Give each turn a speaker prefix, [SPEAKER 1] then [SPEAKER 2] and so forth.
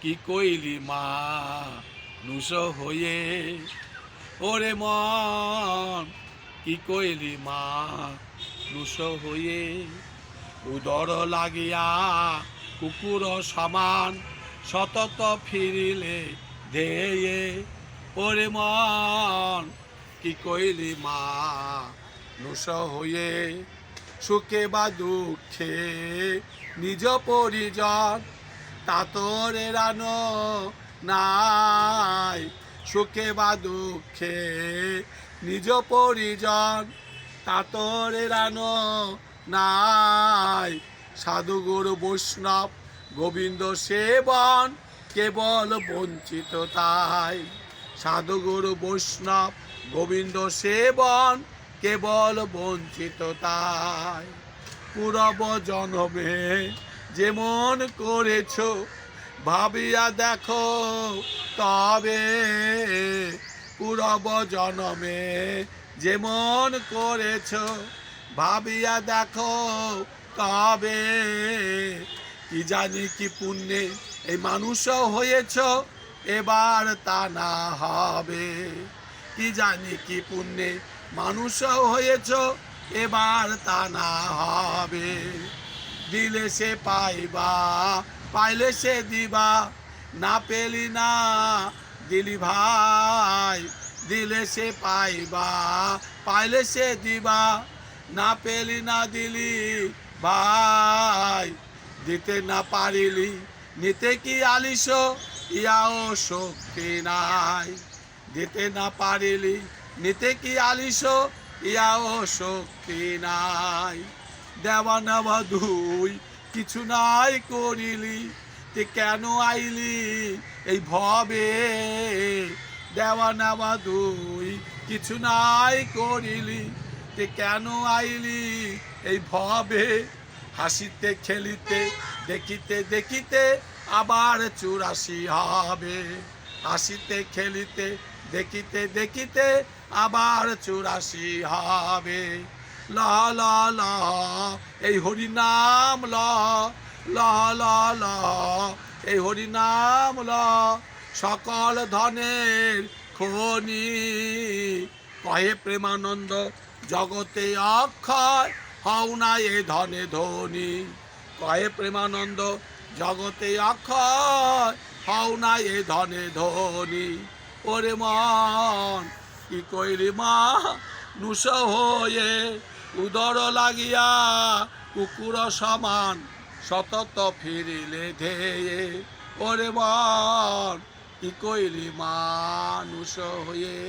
[SPEAKER 1] কি কইলি মানুষ হয়ে, ওরে মন কি কইলি মানুষ হয়ে। উদর লাগিয়া কুকুর সমান সতত ফিরিলে ধেয়ে, ওরে মন কি কইলি মানুষ হয়ে। সুখে বা দুঃখে নিজ পরিজন তা তোর এড়ানো নাই, সুখে বা দুঃখে নিজ পরিজন তা তোর এড়ানো নাই। সাধুগুরু বৈষ্ণব গোবিন্দ সেবন কেবল বঞ্চিত তাই, সাধুগুরু বৈষ্ণব গোবিন্দ সেবন কেবল বঞ্চিত তাই। পূর্ব জন্মে যেমন করেছ ভাবিয়া দেখো তবে, পূর্ব জন্মে যেমন করেছ ভাবিয়া দেখো তবে। কি জানি কি পুণ্যে এই মানুষ হয়েছ এবার তা না হবে, কি জানি কি পুণ্যে মানুষ হয়েছ এবার তা না হবে। দিলে সে পাইবা পাইলে সে দিবা, না পেলি না দিলি ভাই। দিলে সে পাইবা পাইলে সে দিবা, না পেলি না দিলি ভাই। দিতে না পারিলি নিতে কি আলিস, ইয়াও শক্তি নাই। দিতে না পারিলি নিতে কি আলিস, ইয়াও শক্তি নাই। দেওয়া নেওয়া দুই কিছু নাই করিলি, তে কেন আইলি এই ভবে। দেওয়া নেওয়া দুই কিছু নাই করিলি, তে কেন আইলি এই ভবে। হাসিতে খেলিতে দেখিতে দেখিতে আবার 84 হবে, হাসিতে খেলিতে দেখিতে দেখিতে আবার 84 হবে। ল ল ল এই হরি নাম ল, ল ল ল এই হরি নাম ল। সকল ধনের খনি কহে প্রেমানন্দ জগতে অক্ষয় হও না এ ধনে ধনী। কহে প্রেমানন্দ জগতে অক্ষয় হও না এ ধনে ধনী। ওরে মন কি কইলি মানুষ হয়ে, উদর লাগিয়া কুকুর সমান সতত ফিরিলে ধেয়ে। ওরে মন কি কইলি মানুষ হয়ে।